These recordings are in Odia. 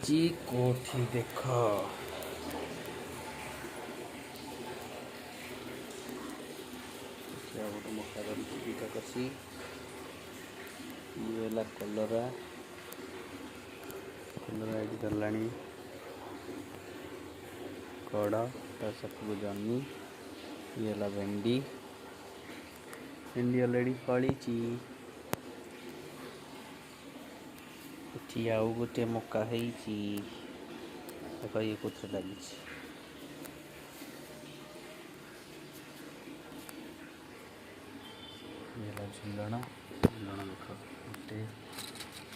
ଲାଗିଛି କୋଠି ଦେଖ ଗୋଟେ ମକା ଧରିଛି ଦୁଇଟା କଷି ଇଏ ହେଲା କଲରା ଏଠି ଧରିଲାଣି କଡ଼ ତା ସାଥକୁ ଜହ୍ନି ଇଏ ହେଲା ଭେଣ୍ଡି ଅଲରେଡ଼ି ଫଳିଛି। ଏଠି ଆଉ ଗୋଟେ ମକା ହେଇଛି ଦେଖ ଇଏ କୋଥିରେ ଲାଗିଛି। ଇଏ ହେଲା ଝୁଲଣ ଦେଖ ଗୋଟେ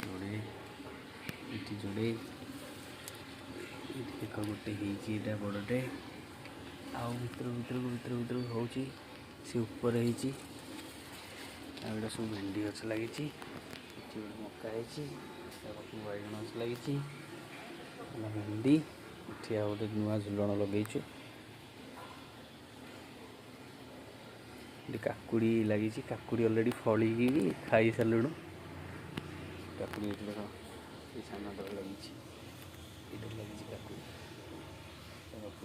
ଯୋଡ଼େ ଏଠି ଯୋଡ଼େ ଏଠି ଦେଖ ଗୋଟେ ହେଇଛି ଏଇଟା ବଡ଼ଟେ ଆଉ ଭିତରକୁ ହେଉଛି ସେ ଉପରେ ହେଇଛି ଆଉ ଏଇଟା ସବୁ ଭେଣ୍ଡି ଗଛ ଲାଗିଛି ଏଠି ଗୋଟେ ମକା ହେଇଛି ତାକୁ ବାଇଗଣ ଗଛ ଲାଗିଛି ଭେଣ୍ଡି ଏଠି ଆଉ ଗୋଟେ ନୂଆ ଝୁଲଣ ଲଗେଇଛୁ ଏଠି କାକୁଡ଼ି ଲାଗିଛି କାକୁଡ଼ି ଅଲରେଡ଼ି ଫଳିକି ଖାଇ ସାରିଲୁଣୁ କାକୁଡ଼ି ଏଠି ଦେଖ ଏ ସାନ ତଳେ ଲାଗିଛି ଏଇଟା ଲାଗିଛି କାକୁଡ଼ି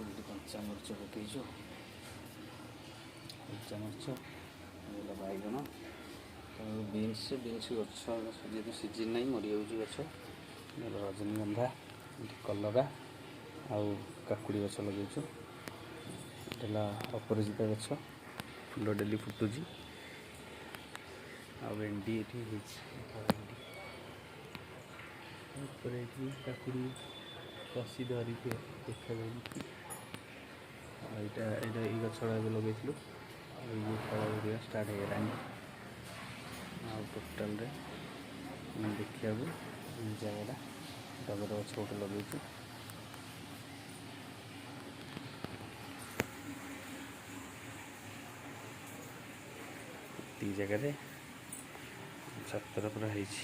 ଏଠି କଞ୍ଚାମରିଚ ପକେଇଛୁ କଞ୍ଚାମରିଚ ହେଲା ବାଇଗଣ ବିନ୍ସ ଗଛ ଯେହେତୁ ସିଜିନ୍ ନାହିଁ ମରିଯାଉଛି ଗଛ ରଜନୀଗନ୍ଧା ଏଠି କଲରା ଆଉ କାକୁଡ଼ି ଗଛ ଲଗେଇଛୁ ଏଠି ହେଲା ଅପରାଜିତା ଗଛ ଫୁଲ ଡେଲି ଫୁଟୁଛି ଆଉ ଭେଣ୍ଡି ଏଠି ହେଇଛି ଉପରେ ଏଠି କାକୁଡ଼ି କଷି ଧରିକି ଦେଖାଯାଉଛି ଆଉ ଏଇଟା ଏଇ ଗଛଟା ଏବେ ଲଗେଇଥିଲୁ ଆଉ ଇଏ ଫଳ ଧରିବା ଷ୍ଟାର୍ଟ ହେଇଗଲାଣି ଆଉ ଟୋଟାଲରେ ଦେଖିବାକୁ ଜାଗାଟା ଟଗର ଗଛ ଗୋଟେ ଲଗେଇଛୁ ଏତିକି ଜାଗାରେ ଛାତରେ ପୁରା ହେଇଛି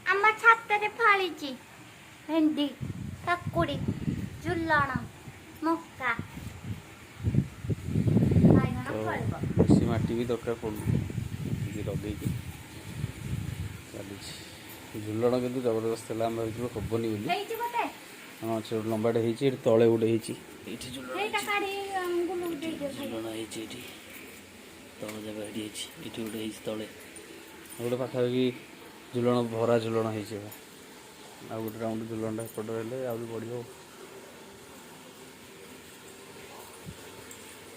ଆମ ଛାତରେ ଫଳିଛି ଭେଣ୍ଡି କାକୁଡ଼ି ଝୁଲଣ ମକା ବେଶୀ ମାଟି ବି ଦରକାର ପଡ଼ୁନି ଏତିକି ଲଗେଇକି ଚାଲିଛି ଝୁଲଣ କିନ୍ତୁ ଜବରଦସ୍ତ ହେଲା ଆମେ ଭାବିଥିଲୁ ହେବନି ବୋଲି ହଁ ସେ ଗୋଟେ ଲମ୍ବାଟେ ହେଇଛି ଏଠି ତଳେ ଗୋଟେ ହେଇଛି ଏଇଠି ଝୁଲଣ ହେଇଛି ଏଠି ତଳ ଜାଗା ଏଠି ହେଇଛି ଏଠି ଗୋଟେ ହେଇଛି ତଳେ ଗୋଟେ ପାଖାପାଖି ଝୁଲଣ ଭରା ଝୁଲଣ ହେଇଛି ଆଉ ଗୋଟେ ରାଉଣ୍ଡ ଝୁଲଣଟା ଏପଟେ ହେଲେ ଆହୁରି ବଢ଼ିବ।